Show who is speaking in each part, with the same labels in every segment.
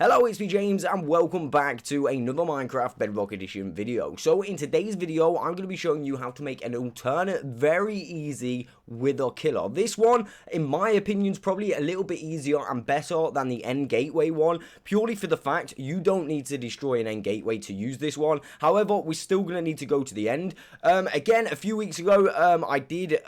Speaker 1: Hello, it's me James and welcome back to another Minecraft Bedrock Edition video. So in today's video, I'm going to be showing you how to make an alternate, very easy wither killer. This one, in my opinion, is probably a little bit easier and better than the end gateway one, purely for the fact you don't need to destroy an end gateway to use this one. However, we're still going to need to go to the end. Again, a few weeks ago, I did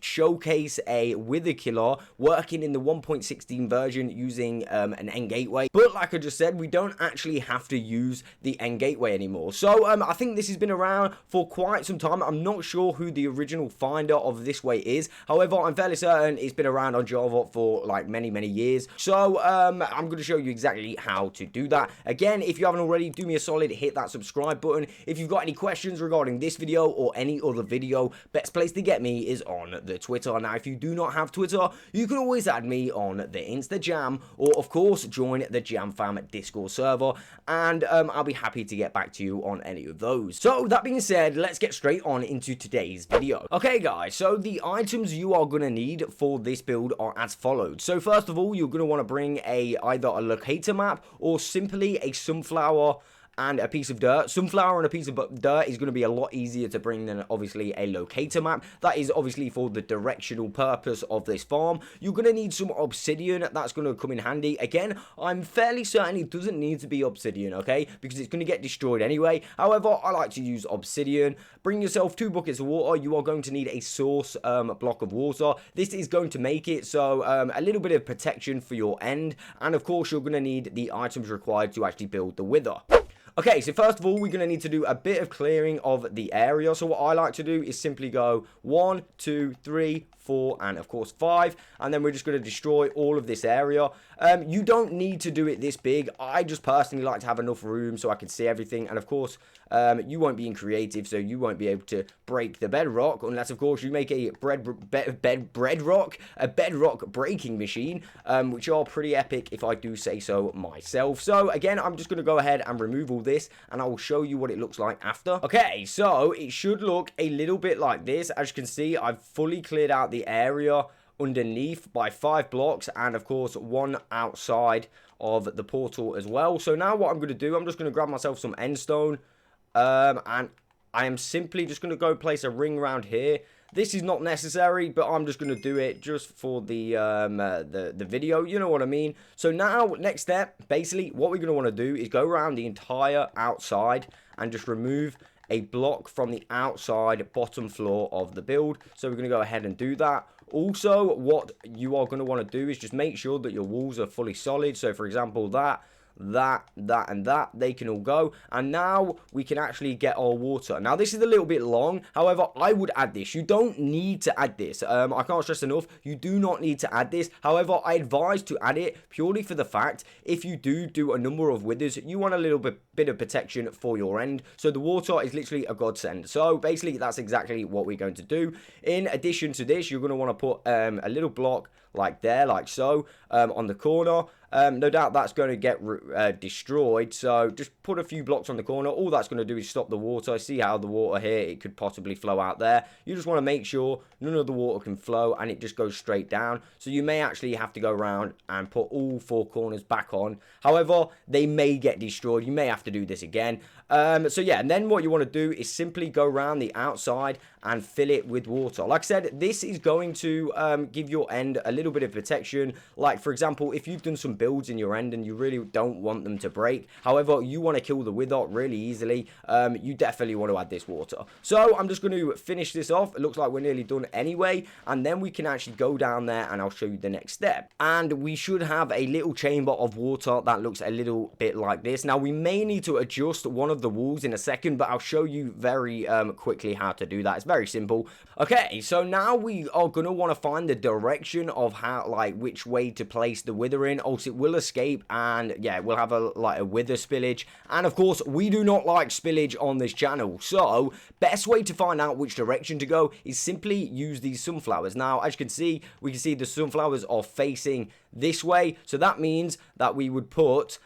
Speaker 1: showcase a wither killer working in the 1.16 version using an end gateway, but like I just said, we don't actually have to use the end gateway anymore. So I think this has been around for quite some time. I'm not sure who the original finder of this way is. However, I'm fairly certain it's been around on Java for like many years. So I'm going to show you exactly how to do that. Again, if you haven't already, do me a solid, hit that subscribe button. If you've got any questions regarding this video or any other video, best place to get me is on the Twitter. Now, if you do not have Twitter, you can always add me on the InstaJam, or of course join the Jam Fam Discord server, and I'll be happy to get back to you on any of those. So that being said, let's get straight on into today's video. Okay guys, so the items you are going to need for this build are as follows. So first of all, you're going to want to bring either a locator map or simply a sunflower and a piece of dirt. Sunflower and a piece of dirt is going to be a lot easier to bring than obviously a locator map. That is obviously for the directional purpose of this farm. You're going to need some obsidian. That's going to come in handy. Again, I'm fairly certain it doesn't need to be obsidian, okay, because it's going to get destroyed anyway. However, I like to use obsidian. Bring yourself 2 buckets of water. You are going to need a source block of water. This is going to make it so a little bit of protection for your end, and of course you're going to need the items required to actually build the wither. Okay, so first of all, we're going to need to do a bit of clearing of the area. So what I like to do is simply go 1, 2, 3, 4, and of course 5, and then we're just going to destroy all of this area. You don't need to do it this big. I just personally like to have enough room so I can see everything, and of course you won't be in creative, so you won't be able to break the bedrock unless of course you make a bedrock breaking machine, which are pretty epic if I do say so myself. So again, I'm just going to go ahead and remove all this, and I will show you what it looks like after. Okay, so it should look a little bit like this. As you can see, I've fully cleared out the area underneath by 5 blocks, and of course 1 outside of the portal as well. So now what I'm going to do, I'm just going to grab myself some endstone, and I am simply just going to go place a ring around here. This is not necessary, but I'm just going to do it just for the video, you know what I mean. So now, next step, basically what we're going to want to do is go around the entire outside and just remove a block from the outside bottom floor of the build. So we're going to go ahead and do that. Also, what you are going to want to do is just make sure that your walls are fully solid. So for example, that, and that, they can all go. And now we can actually get our water. Now this is a little bit long, however I would add this. You don't need to add this. I can't stress enough, you do not need to add this. However, I advise to add it purely for the fact if you do a number of withers, you want a little bit of protection for your end. So the water is literally a godsend. So basically that's exactly what we're going to do. In addition to this, you're going to want to put a little block like there, like so, on the corner. No doubt that's going to get destroyed, so just put a few blocks on the corner. All that's going to do is stop the water. See how the water here, it could possibly flow out there. You just want to make sure none of the water can flow and it just goes straight down. So you may actually have to go around and put all 4 corners back on. However, they may get destroyed. You may have to do this again. So yeah, and then what you want to do is simply go around the outside and fill it with water. Like I said, this is going to give your end a little bit of protection. Like for example, if you've done some builds in your end and you really don't want them to break, however you want to kill the wither really easily, you definitely want to add this water. So I'm just going to finish this off. It looks like we're nearly done anyway, and then we can actually go down there and I'll show you the next step. And we should have a little chamber of water that looks a little bit like this. Now we may need to adjust one of the walls in a second, but I'll show you very quickly how to do that. It's very simple. Okay, so now we are going to want to find the direction of how, like, which way to place the wither in, else it will escape, and yeah, we'll have a wither spillage. And of course, we do not like spillage on this channel, so best way to find out which direction to go is simply use these sunflowers. Now, as you can see, we can see the sunflowers are facing this way, so that means that we would put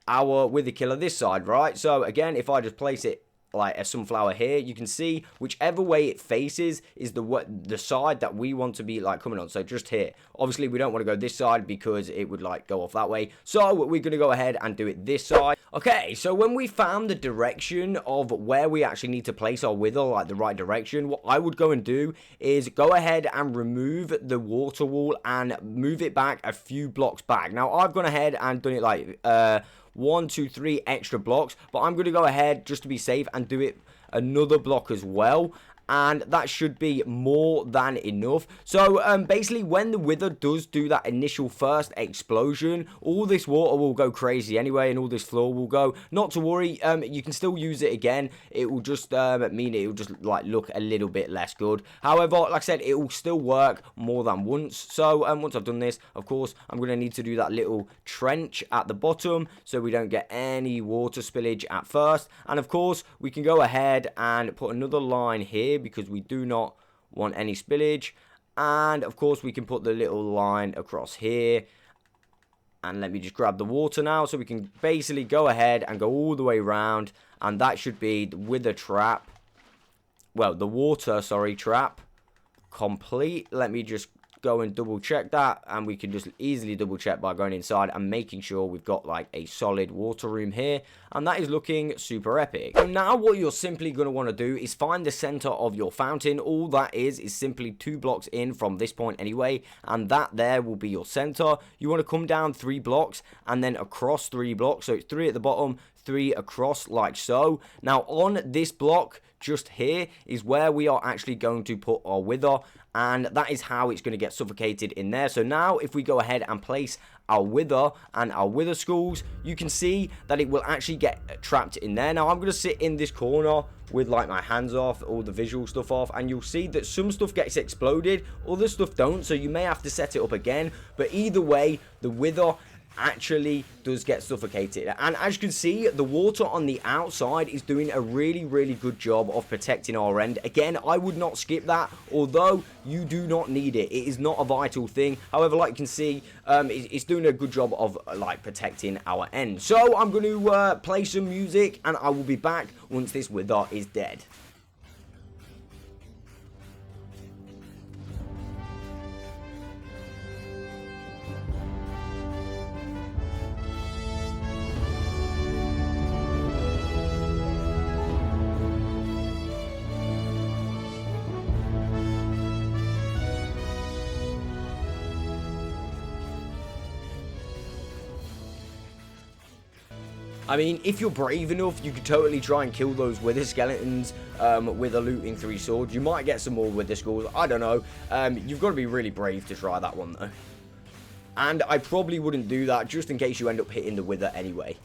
Speaker 1: our wither killer this side, right? So again, if I just place it like a sunflower here, you can see whichever way it faces is the side that we want to be like coming on. So just here, obviously we don't want to go this side because it would like go off that way, so we're going to go ahead and do it this side. Okay, so when we found the direction of where we actually need to place our wither, like the right direction, what I would go and do is go ahead and remove the water wall and move it back a few blocks back. Now I've gone ahead and done it like 1, 2, 3 extra blocks, but I'm going to go ahead just to be safe and do it another block as well, and that should be more than enough. So basically when the wither does do that initial first explosion, all this water will go crazy anyway, and all this floor will go. Not to worry, you can still use it again. It will just mean it will just like look a little bit less good. However, like I said, it will still work more than once. So once I've done this, of course I'm going to need to do that little trench at the bottom so we don't get any water spillage at first. And of course we can go ahead and put another line here because we do not want any spillage. And of course we can put the little line across here, and let me just grab the water now, so we can basically go ahead and go all the way around, and that should be the wither trap, well, the water, sorry, trap complete. Let me just go and double check that, and we can just easily double check by going inside and making sure we've got like a solid water room here, and that is looking super epic. So now what you're simply going to want to do is find the center of your fountain. All that is simply 2 blocks in from this point anyway, and that there will be your center. You want to come down 3 blocks and then across 3 blocks, so it's 3 at the bottom, 3 across, like so. Now on this block just here is where we are actually going to put our wither, and that is how it's going to get suffocated in there. So now if we go ahead and place our wither and our wither schools, you can see that it will actually get trapped in there. Now I'm going to sit in this corner with like my hands off, all the visual stuff off, and you'll see that some stuff gets exploded, other stuff don't, so you may have to set it up again. But either way, the wither actually does get suffocated, and as you can see, the water on the outside is doing a really good job of protecting our end. Again, I would not skip that, although you do not need it. It is not a vital thing. However, like you can see, it's doing a good job of like protecting our end. So I'm going to play some music, and I will be back once this wither is dead. I mean, if you're brave enough, you could totally try and kill those wither skeletons with a looting 3 swords. You might get some more wither skulls. I don't know. You've got to be really brave to try that one, though. And I probably wouldn't do that, just in case you end up hitting the wither anyway.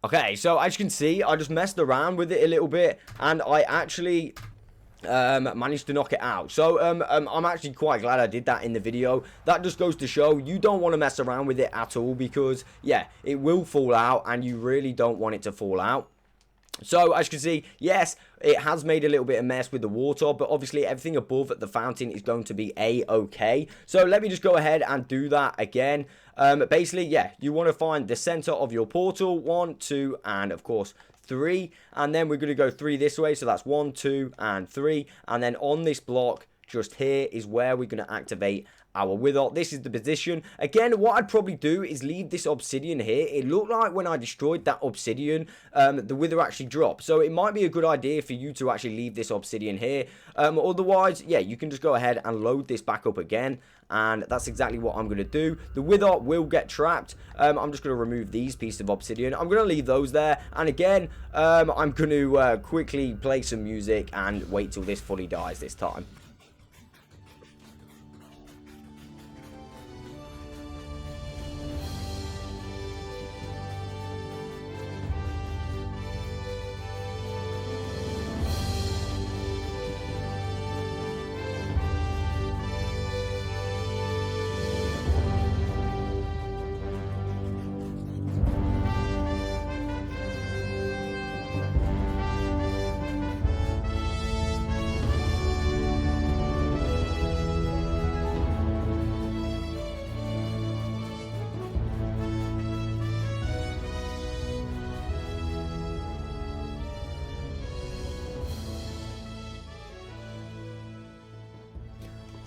Speaker 1: Okay, so as you can see, I just messed around with it a little bit, and I actually managed to knock it out. So I'm actually quite glad I did that in the video. That just goes to show you don't want to mess around with it at all, because yeah, it will fall out, and you really don't want it to fall out. So as you can see, yes, it has made a little bit of mess with the water, but obviously everything above the fountain is going to be a-okay. So let me just go ahead and do that again. Basically, yeah, you want to find the center of your portal, 1, 2, and of course 3, and then we're going to go 3 this way, so that's 1, 2, and 3, and then on this block just here is where we're going to activate our wither. This is the position. Again, what I'd probably do is leave this obsidian here. It looked like when I destroyed that obsidian, the wither actually dropped. So it might be a good idea for you to actually leave this obsidian here. Otherwise, yeah, you can just go ahead and load this back up again. And that's exactly what I'm going to do. The wither will get trapped. I'm just going to remove these pieces of obsidian. I'm going to leave those there. And again, I'm going to quickly play some music and wait till this fully dies this time.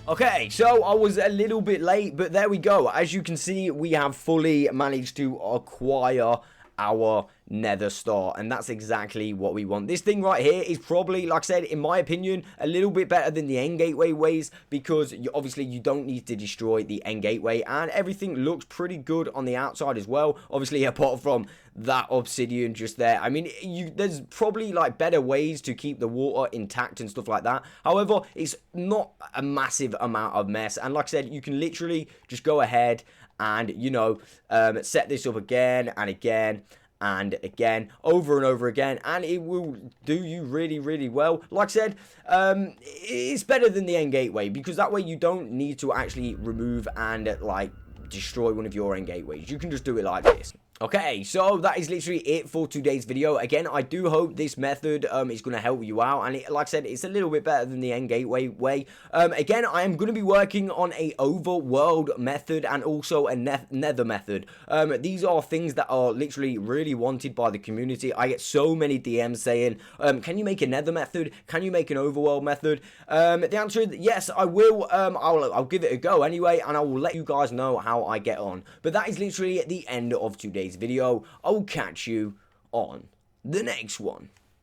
Speaker 1: Okay, so I was a little bit late, but there we go. As you can see, we have fully managed to acquire our nether star, and that's exactly what we want. This thing right here is probably, like I said, in my opinion, a little bit better than the end gateway ways, because obviously you don't need to destroy the end gateway, and everything looks pretty good on the outside as well, obviously, apart from that obsidian just there. I mean, there's probably like better ways to keep the water intact and stuff like that. However, it's not a massive amount of mess, and like I said, you can literally just go ahead and, you know, set this up again and again and again, over and over again, and it will do you really, really well. Like I said, it's better than the end gateway, because that way you don't need to actually remove and like destroy one of your end gateways. You can just do it like this. Okay, so that is literally it for today's video. Again, I do hope this method is going to help you out, and like I said, it's a little bit better than the end gateway way. Again, I am going to be working on a overworld method and also a nether method. These are things that are literally really wanted by the community. I get so many DMs saying, can you make a nether method? Can you make an overworld method? The answer is yes, I will. I'll give it a go anyway, and I will let you guys know how I get on. But that is literally the end of today's video. I'll catch you on the next one.